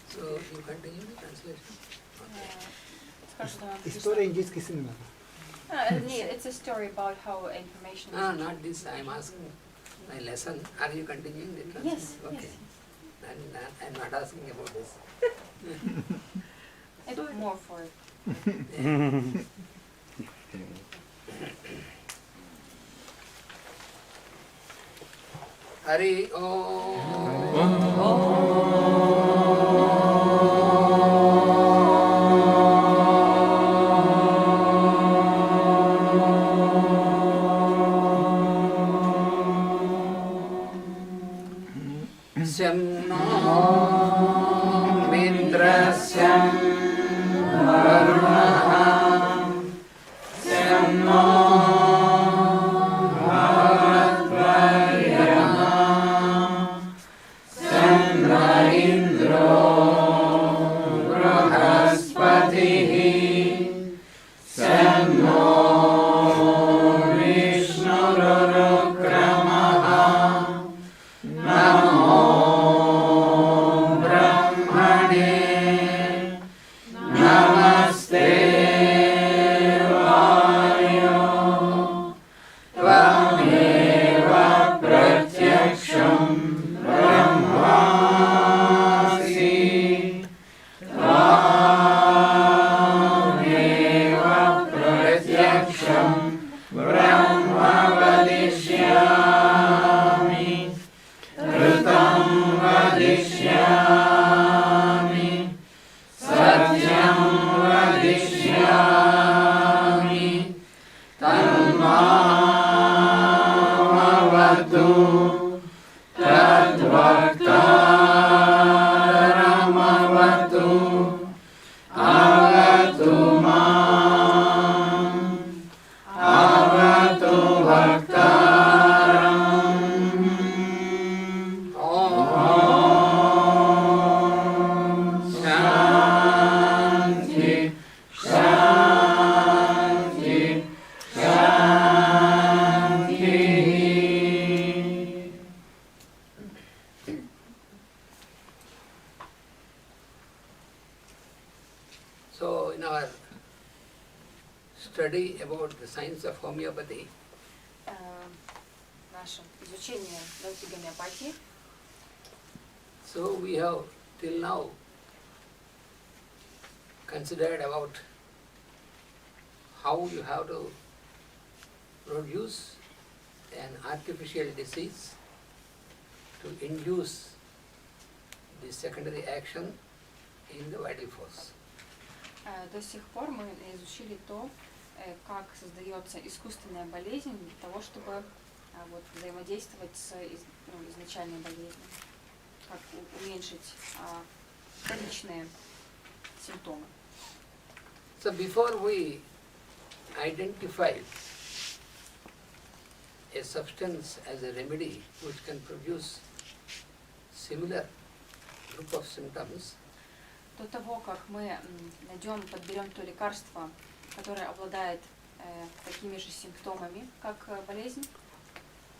So you continue the translation? История индийской семьи. It's a story about how information No, not this. I am asking my lesson. Are you continuing the translation? Yes, Okay. yes. And I am not asking about this. It's more for Hari So, in our study about the science of homeopathy, наше изучение науки гомеопатии. so we have till now considered about how you have to produce an artificial disease to induce the secondary action in the vital force. До сих пор мы изучили то, как создается искусственная болезнь для того, чтобы вот, взаимодействовать с изначальной болезнью, как уменьшить вторичные симптомы. So before we identify a substance as a remedy which can produce similar group of symptoms, До того, как мы подберем то лекарство, которое обладает такими же симптомами, как болезнь,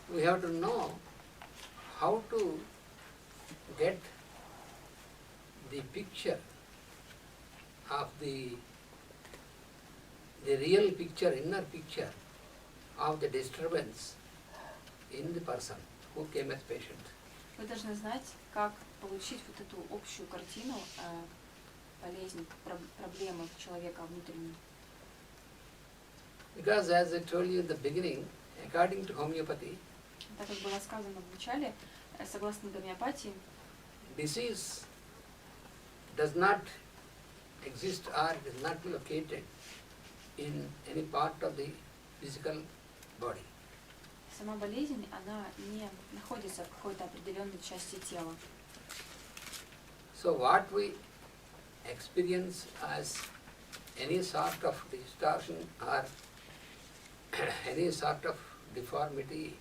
we have to know how to get the picture of the real picture, inner picture of the disturbance in the person who came as patient. вы должны знать, как получить вот эту общую картину болезни, проблемы человека внутренней. Because as I told you in the beginning, according to homeopathy, Так как было сказано в начале, согласно гомеопатии, disease does not exist or is not located in any part of the physical body. сама болезнь, она не находится в какой-то определенной части тела. So what we experience as any sort of distortion or any sort of deformity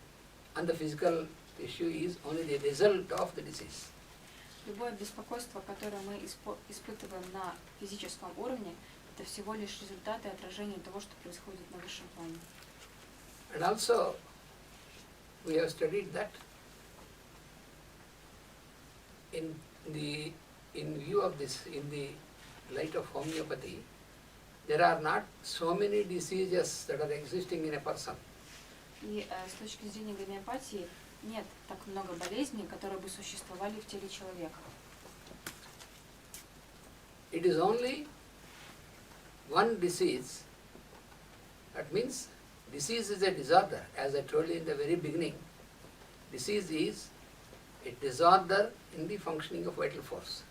on the physical tissue is only the result of the disease. Любое беспокойство, которое мы испытываем на физическом уровне, это всего лишь результат и отражение того, что происходит на высшем плане. And also, we have studied that in the in view of this, in the light of homeopathy, there are not so many diseases that are existing in a person. И с точки зрения гомеопатии нет так много болезней, которые бы существовали в теле человека. It is only one disease. That means disease is a disorder. As I told you in the very beginning, disease is a disorder in the functioning of vital force.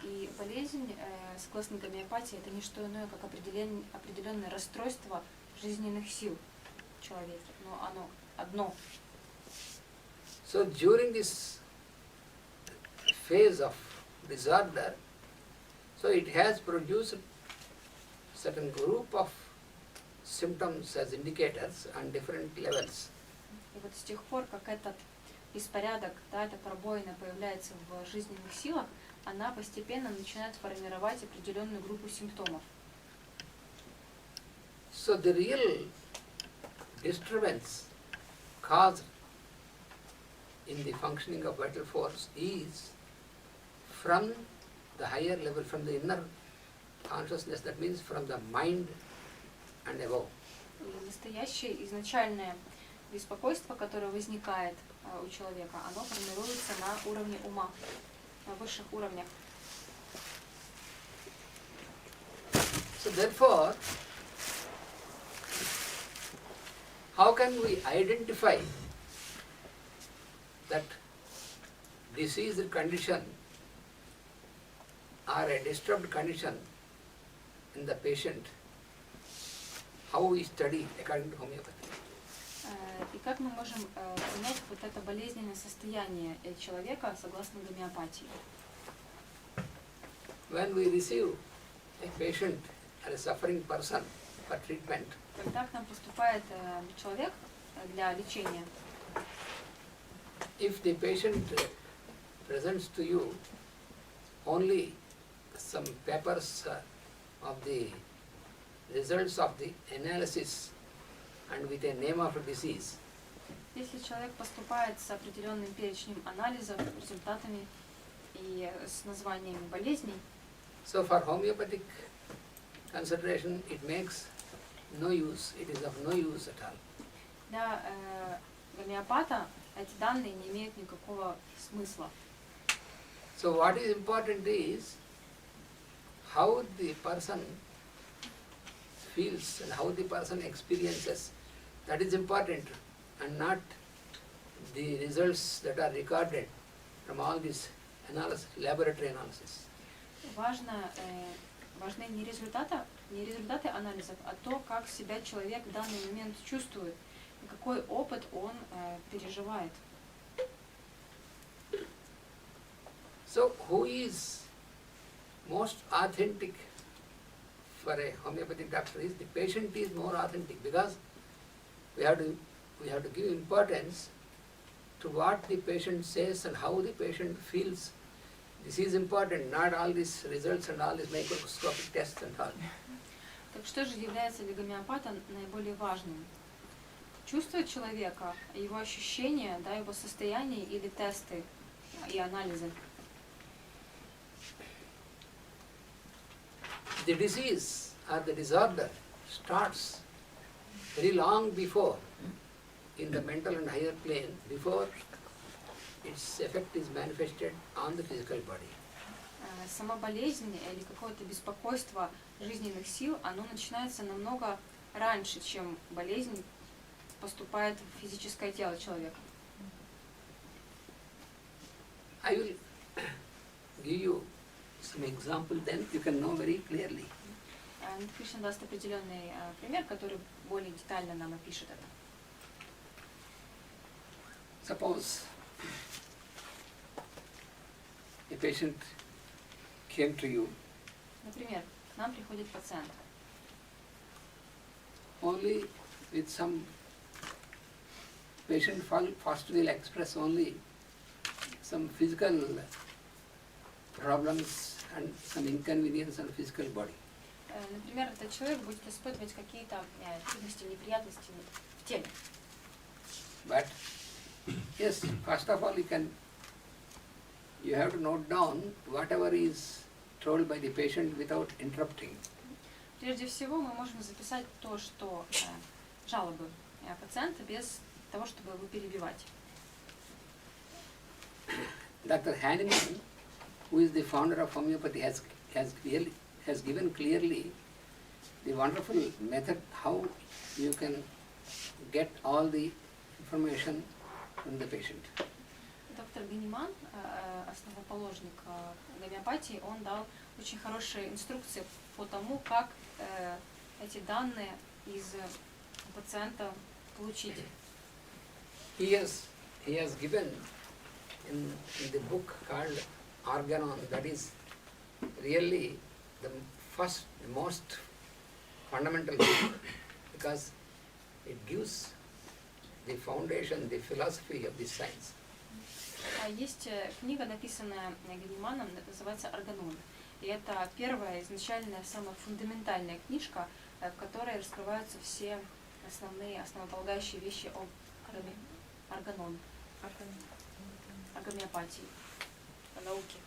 И болезнь, согласно гомеопатии, это не что иное, как определенное расстройство жизненных сил в человеке. Но оно одно. So during this phase of disorder, so it has produced certain group of symptoms as indicators on different levels. И вот с тех пор, как этот беспорядок, да, эта пробоина появляется в жизненных силах, она постепенно начинает формировать определенную группу симптомов. So the real disturbance caused in the functioning of vital force is from the higher level, from the inner consciousness, that means from the mind and above. И настоящее изначальное беспокойство, которое возникает у человека, оно формируется на уровне ума, на высших уровнях. So therefore, how can we identify that diseased condition or a disturbed condition in the patient? How we study according to homeopathy? И как мы можем понять вот это болезненное состояние человека согласно гомеопатии? When we receive a patient or a suffering person for treatment, Когда к нам поступает человек для лечения, if the patient presents to you only some papers of the results of the analysis and with a name of a disease, если человек поступает с определенным перечнем анализов, результатами и с названиями болезней, so for homeopathic consideration it makes no use, it is of no use at all. для гомеопата эти данные не имеют никакого смысла. So what is important is how the person feels and how the person experiences. That is important, and not the results that are recorded from all this analysis, laboratory analysis. Важны не результаты анализов, а то, как себя человек в данный момент чувствует и какой опыт он переживает. So who is most authentic for a homeopathic doctor is the patient is more authentic, because we have to give importance to what the patient says and how the patient feels. This is important, not all these results and all these microscopic tests and all. Так что же является для гомеопата наиболее важным? Чувство человека, его ощущения, да, его состояние или тесты и анализы? The disease or the disorder starts very long before in the mental and higher plane, before its effect is manifested on the physical body. Сама болезнь или какое-то беспокойство жизненных сил, оно начинается намного раньше, чем болезнь поступает в физическое тело человека. I will give you some example, then you can know very clearly. Кришна даст определенный пример, который более детально нам опишет это. Suppose a patient came to you. Например, к нам приходит пациент. Only with some patient first will express only some physical problems and some inconvenience on physical body. Например, этот человек будет испытывать какие-то трудности, неприятности в теле. But yes, first of all, you have to note down whatever is told by the patient without interrupting. Прежде всего мы можем записать то, что жалобы пациента без того, чтобы его перебивать. Dr. Hahnemann, who is the founder of homeopathy, has given clearly the wonderful method how you can get all the information from the patient. Доктор Ганиман, основоположник гомеопатии, он дал очень хорошие инструкции по тому, как эти данные из пациента получить. He has given in the book called Organon, that is really the most fundamental book, because it gives the foundation, the philosophy of this science. Есть книга, написанная Ганиманом, называется «Органон». И это первая, изначальная, самая фундаментальная книжка, в которой раскрываются все основополагающие вещи о гомеопатии, о науке.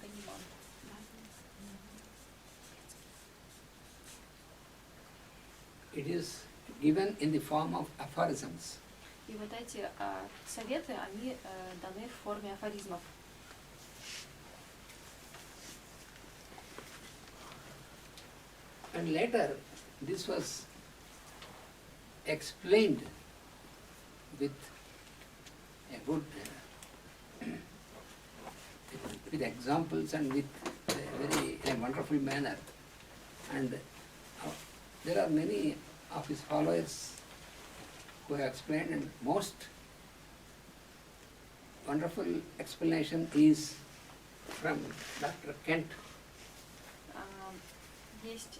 Ганиман. It is given in the form of aphorisms. И вот эти советы, они даны в форме афоризмов. And later, this was explained with a good, with examples and with a wonderful manner. And there are many of his followers who have explained, and most wonderful explanation is from Dr. Kent. Есть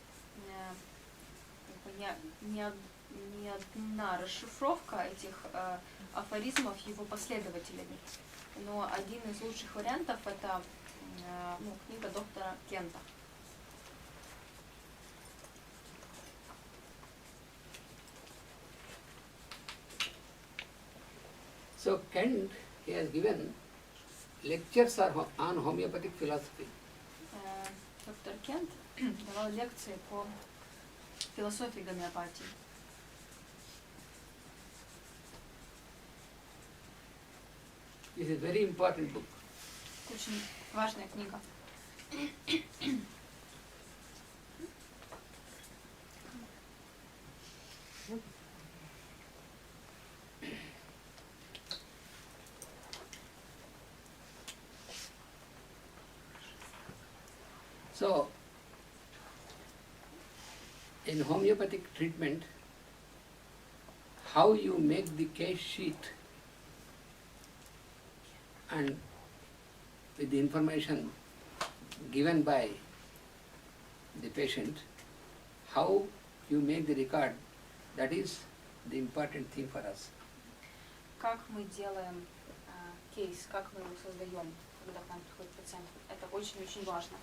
не одна расшифровка этих афоризмов его последователями, но один из лучших вариантов это книга доктора Кента. So Kent, he has given lectures on homeopathic philosophy. Доктор Кент давал лекции по философии гомеопатии. This is a very important book. Очень важная книга. So, in homeopathic treatment, how you make the case sheet and with the information given by the patient, how you make the record, that is the important thing for us. Как мы делаем кейс, как мы его создаем, когда к нам приходит пациент, это очень-очень важно.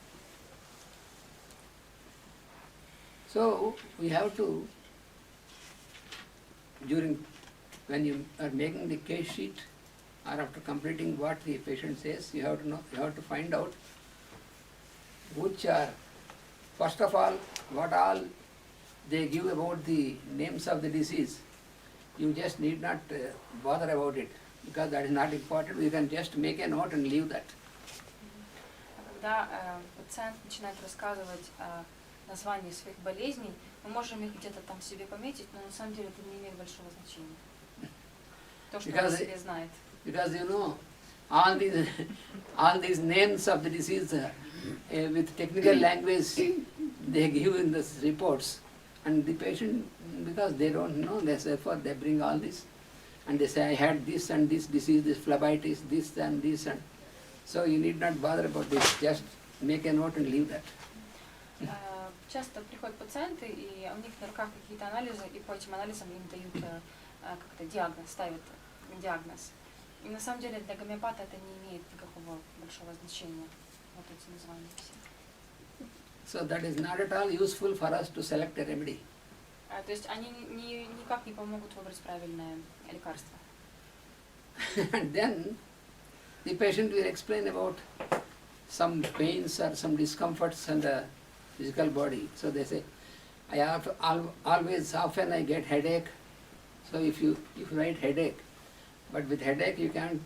So we have to, when you are making the case sheet or after completing what the patient says, you have to find out which are, first of all, what all they give about the names of the disease. You just need not bother about it, because that is not important. You can just make a note and leave that. Когда пациент начинает рассказывать название своих болезней, мы можем их где-то там себе пометить, но на самом деле это не имеет большого значения. То, что он себе знает. Because you know, all these names of the disease with technical language they give in the reports, and the patient, because they don't know, therefore they bring all this, and they say I had this and this disease, this phlebitis, this and this, and so you need not bother about this. Just make a note and leave that. Часто приходят пациенты, и у них на руках какие-то анализы, и по этим анализам им дают как-то диагноз, ставят диагноз. И на самом деле для гомеопата это не имеет никакого большого значения, вот эти названия все. So that is not at all useful for us to select a remedy. То есть они никак не помогут выбрать правильное лекарство. And then the patient will explain about some pains or some discomforts in the physical body. So they say, I have often I get headache. So if you write headache, but with headache you can't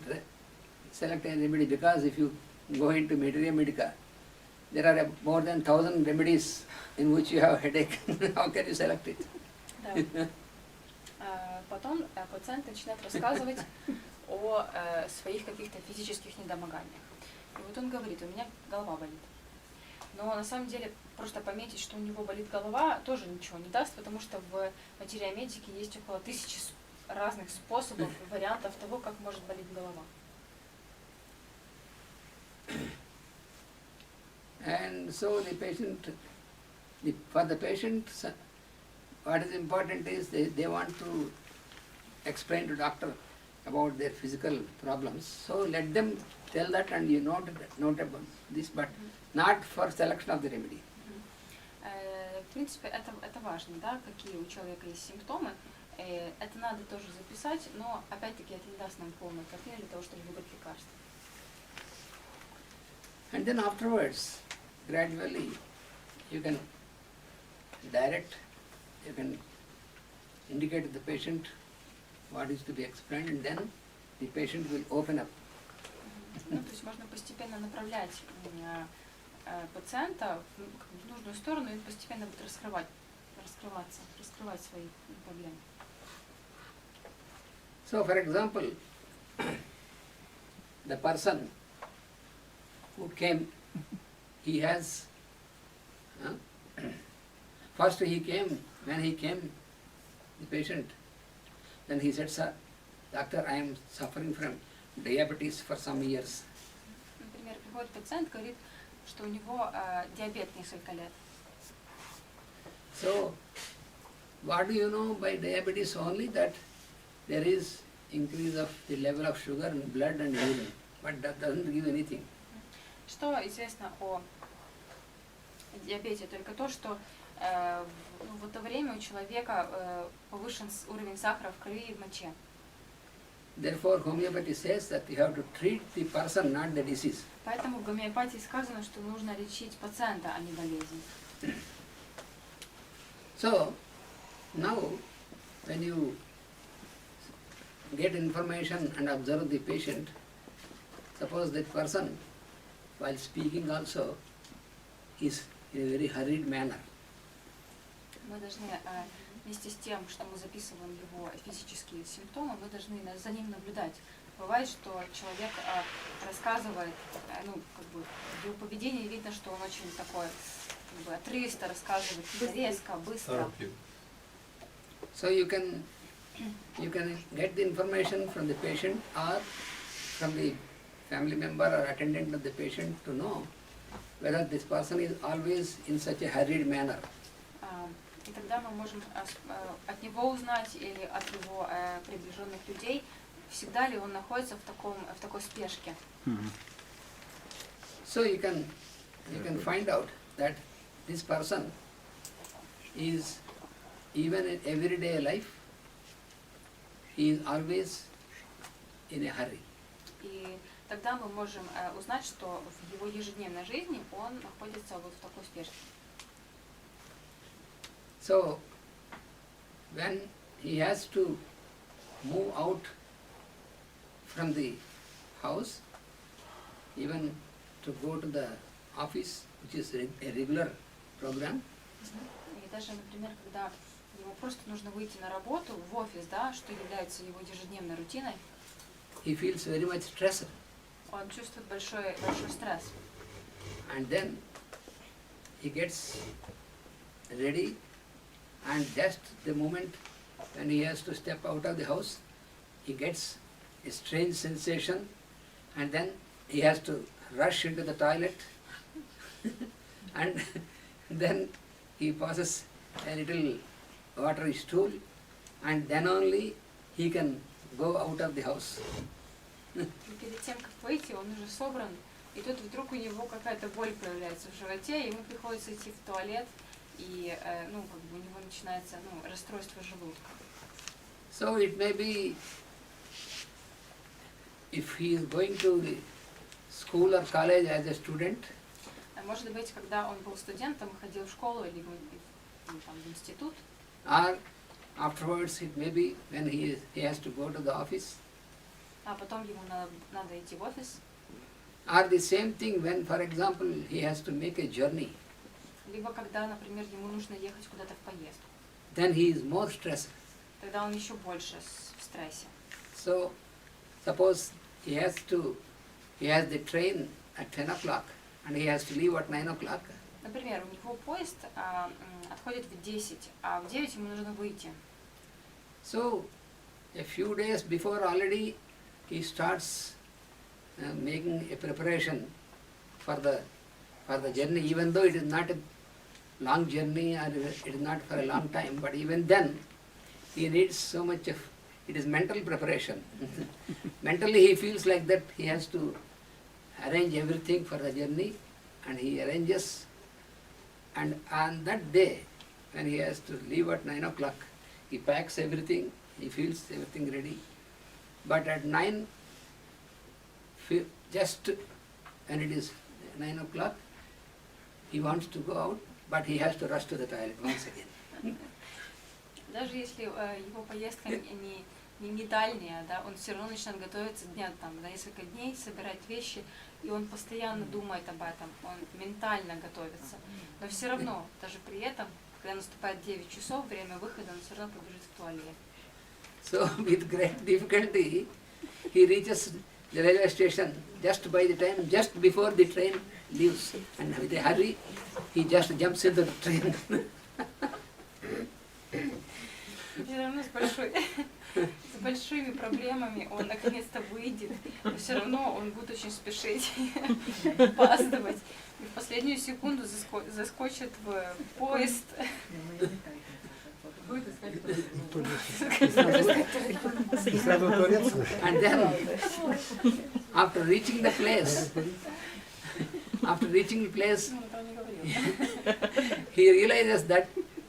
select a remedy, because if you go into Materia Medica, there are more than 1,000 remedies in which you have headache. How can you select it? Да. Потом пациент начинает рассказывать о своих каких-то физических недомоганиях. И вот он говорит, у меня голова болит. Но на самом деле просто пометить, что у него болит голова, тоже ничего не даст, потому что в Materia Medica есть около 1000 разных способов, вариантов того, как может болеть голова. And so the patient, for the patient, what is important is they want to explain to doctor about their physical problems. So let them tell that, and you note about this, but not for selection of the remedy. В принципе, это важно, да, какие у человека есть симптомы. Это надо тоже записать, но опять-таки это не даст нам полную картину для того, чтобы выбрать лекарство. And then afterwards, gradually, you can direct, you can indicate to the patient what is to be explained, and then the patient will open up. Ну, то есть можно постепенно направлять пациента в нужную сторону, и он постепенно будет раскрывать свои проблемы. So, for example, the person who came, he has, first when he came, the patient, then he said, sir, doctor, I am suffering from diabetes for some years. Например, приходит пациент, говорит, что у него диабет несколько лет. So, what do you know by diabetes? Only that there is increase of the level of sugar in blood and urine, but that doesn't give anything. Что известно о диабете? Только то, что в это время у человека повышен уровень сахара в крови и в моче. Therefore, homeopathy says that you have to treat the person, not the disease. Поэтому в гомеопатии сказано, что нужно лечить пациента, а не болезнь. So, now, when you get information and observe the patient, suppose that person, while speaking also, is in a very hurried manner. Мы должны, вместе с тем, что мы записываем его физические симптомы, мы должны за ним наблюдать. Бывает, что человек рассказывает, ну, как бы, в его поведении видно, что он очень такой, как бы, отрывисто рассказывает, резко, быстро. So you can get the information from the patient or from the family member or attendant of the patient to know whether this person is always in such a hurried manner. И тогда мы можем от него узнать или от его приближенных людей, всегда ли он находится в такой спешке. So you can find out that this person is, even in everyday life, he is always in a hurry. И тогда мы можем узнать, что в его ежедневной жизни он находится вот в такой спешке. So, when he has to move out from the house, even to go to the office, which is a regular program, И даже, например, когда ему просто нужно выйти на работу, в офис, да, что является его ежедневной рутиной, he feels very much stressed. он чувствует большой стресс. And then he gets ready, and just the moment when he has to step out of the house, he gets a strange sensation, and then he has to rush into the toilet, and then he passes a little watery stool, and then only he can go out of the house. И перед тем, как выйти, он уже собран, и тут вдруг у него какая-то боль появляется в животе, ему приходится идти в туалет, и ну, как бы у него начинается расстройство желудка. So it may be, if he is going to the school or college as a student, Может быть, когда он был студентом, ходил в школу или там, в институт, or afterwards it may be when he has to go to the office, а потом ему надо идти в офис, or the same thing when, for example, he has to make a journey, либо когда, например, ему нужно ехать куда-то в поездку, then he is more stressed. тогда он еще больше в стрессе. So, suppose he has the train at 10 o'clock and he has to leave at 9 o'clock. Например, у него поезд отходит в 10, а в 9 ему нужно выйти. So, a few days before already he starts making a preparation for the journey, even though it is not a long journey or it is not for a long time, but even then he needs so much of, it is mental preparation. Mentally he feels like that he has to arrange everything for the journey, and he arranges, and on that day when he has to leave at 9 o'clock, he packs everything, he feels everything ready. But at 9, just when it is 9 o'clock, he wants to go out, but he has to rush to the toilet once again. Даже если его поездка не дальняя, да, он все равно начинает готовиться дня там, на несколько дней, собирать вещи, и он постоянно думает об этом, он ментально готовится. Но все равно, даже при этом, когда наступает 9 часов, время выхода, он все равно побежит в туалет. So with great difficulty, he reaches the railway station just before the train leaves, and with a hurry, he just jumps into the train. Все равно с большими проблемами он наконец-то выйдет, но все равно он будет очень спешить, опаздывать, и в последнюю секунду заскочит в поезд. And then, after reaching the place, he realizes that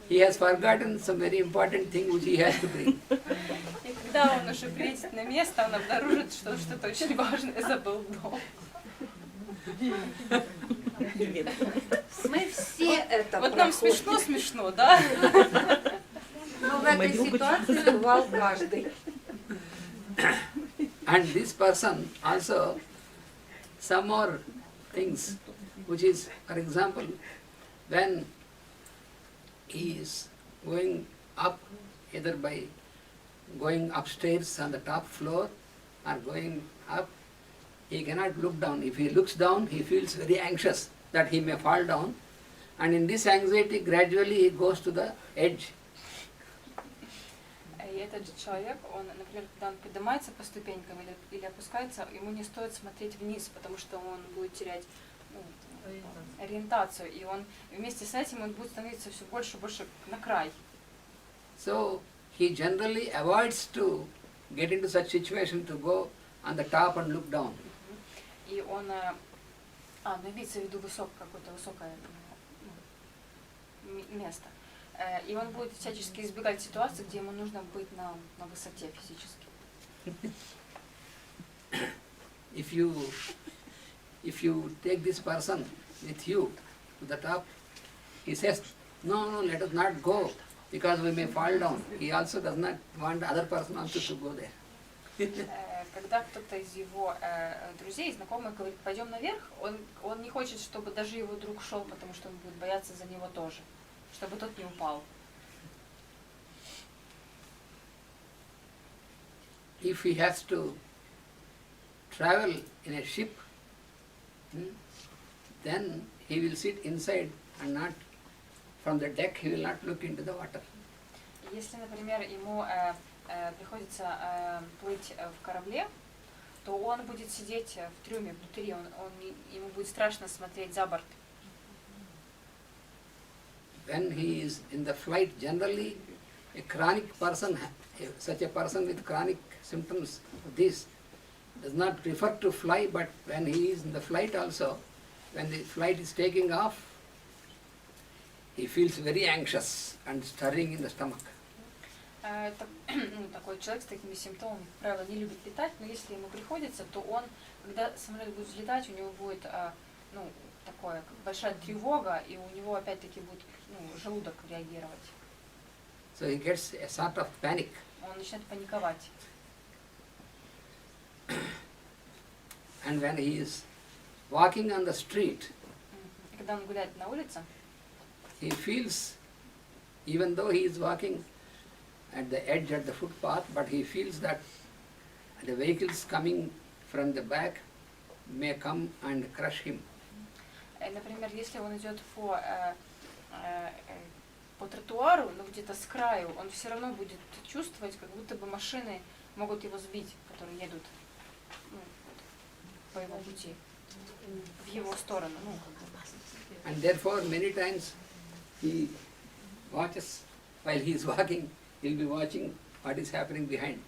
he has forgotten some very important thing which he has to bring. И когда он уже приедет на место, он обнаружит, что что-то очень важное забыл дома. Мы все это Вот нам смешно, да? Но в этой ситуации бывал каждый. And this person also, some more things, which is, for example, when he is going up, either by going upstairs on the top floor or going up, he cannot look down. If he looks down, he feels very anxious that he may fall down, and in this anxiety gradually he goes to the edge. И этот же человек, он, например, когда он поднимается по ступенькам или опускается, ему не стоит смотреть вниз, потому что он будет терять ориентацию, и он вместе с этим он будет становиться все больше и больше на край. So he generally avoids to get into such situation to go on the top and look down. И он, имеется в виду какое-то высокое место. И он будет всячески избегать ситуаций, где ему нужно быть на высоте физически. If you take this person with you to the top, he says, no, let us not go, because we may fall down. He also does not want the other person also to go there. Когда кто-то из его друзей, знакомых говорит, пойдем наверх, он не хочет, чтобы даже его друг шел, потому что он будет бояться за него тоже, чтобы тот не упал. If he has to travel in a ship, then he will sit inside and not from the deck, he will not look into the water. Если, например, ему приходится плыть в корабле, то он будет сидеть в трюме внутри, ему будет страшно смотреть за борт. When he is in the flight, generally a chronic person, such a person with chronic symptoms of this, does not prefer to fly, but when he is in the flight also, when the flight is taking off, he feels very anxious and stirring in the stomach. Это, ну, такой человек с такими симптомами, как правило, не любит летать, но если ему приходится, то он, когда самолет будет взлетать, у него будет, ну, такое, как большая тревога, и у него опять-таки будет, ну, желудок реагировать. So he gets a sort of panic. Он начинает паниковать. And when he is walking on the street, И когда он гуляет на улице, he feels, even though he is walking at the edge, at the footpath, but he feels that the vehicles coming from the back may come and crush him. например, если он идет по тротуару, но где-то с краю, он все равно будет чувствовать, как будто бы машины могут его сбить, которые едут, ну, по его пути, в его сторону. Ну, And therefore, many times he watches, while he is walking, he'll be watching what is happening behind.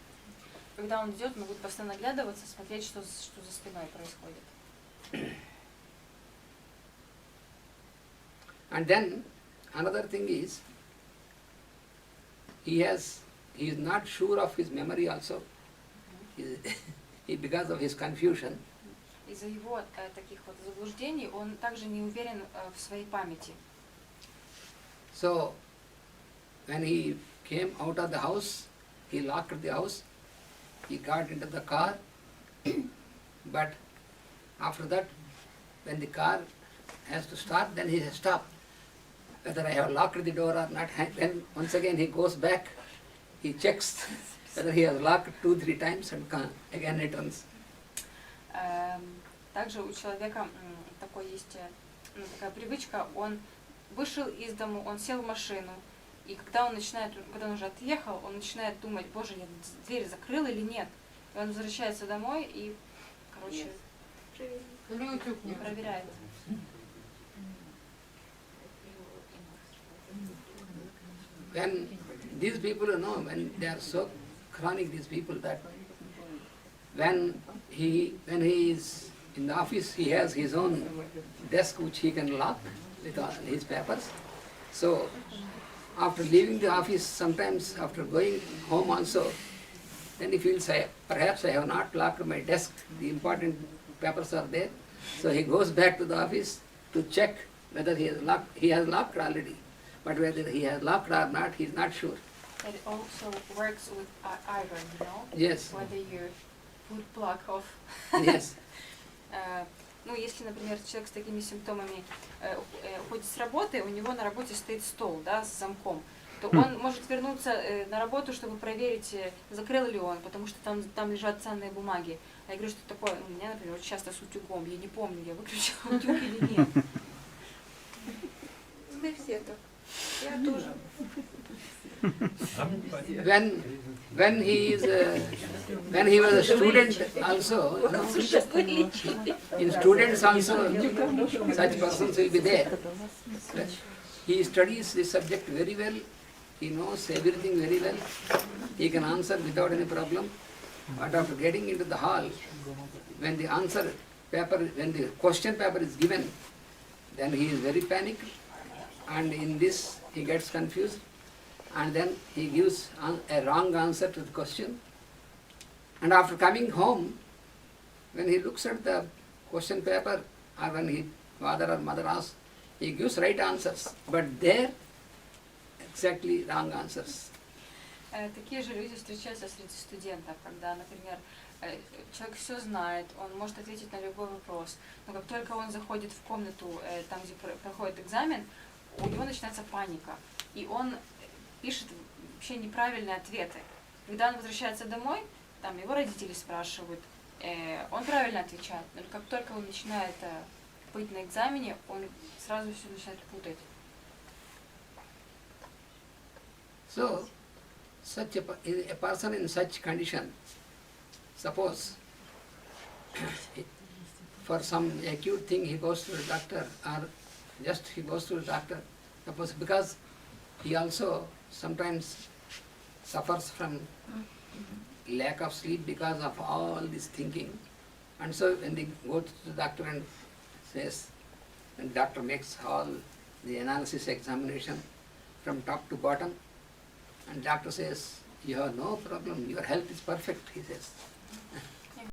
когда он идет, он будет постоянно оглядываться, смотреть, что за спиной происходит. And then another thing is, he is not sure of his memory also. Because of his confusion, Из-за его таких вот заблуждений он также не уверен в своей памяти. so when he came out of the house, he locked the house, he got into the car, but after that, when the car has to start, then he has stopped. Whether I have locked the door or not, then once again he goes back, he checks whether he has locked 2-3 times and again returns. Также у человека такой есть, ну, такая привычка, он вышел из дому, он сел в машину, и когда он уже отъехал, он начинает думать, боже, я дверь закрыл или нет. И он возвращается домой и, короче, проверяет. When these people, when they are so chronic, these people, that when he is in the office, he has his own desk which he can lock with all his papers. So after leaving the office, sometimes after going home also, then he feels, perhaps I have not locked my desk, the important papers are there. So he goes back to the office to check whether he has locked already. But whether he has locked or not, he is not sure. It also works with iron, you know? Yes. Whether you put plug off. Yes. Ну, если, например, человек с такими симптомами уходит с работы, у него на работе стоит стол, да, с замком, то он может вернуться на работу, чтобы проверить, закрыл ли он, потому что там лежат ценные бумаги. А я говорю, что такое, у меня, например, очень часто с утюгом, я не помню, я выключила утюг или нет. Мы все так. Я тоже. When he was a student also, in students also, such persons will be there. He studies the subject very well, he knows everything very well, he can answer without any problem. But after getting into the hall, when the question paper is given, then he is very panicked, and in this he gets confused, and then he gives a wrong answer to the question. And after coming home, when he looks at the question paper, or when his father or mother asks, he gives right answers, but there exactly wrong answers. Такие же люди встречаются среди студентов, когда, например, человек все знает, он может ответить на любой вопрос, но как только он заходит в комнату, там, где проходит экзамен, у него начинается паника, и он пишет вообще неправильные ответы. Когда он возвращается домой, там его родители спрашивают, он правильно отвечает, но как только он начинает быть на экзамене, он сразу все начинает путать. So, such a person in such condition, suppose for some acute thing he goes to the doctor, or just he goes to the doctor, suppose because he also sometimes suffers from lack of sleep because of all this thinking, and so when they go to the doctor and says, and doctor makes all the analysis examination from top to bottom, and doctor says, you have no problem, your health is perfect, he says.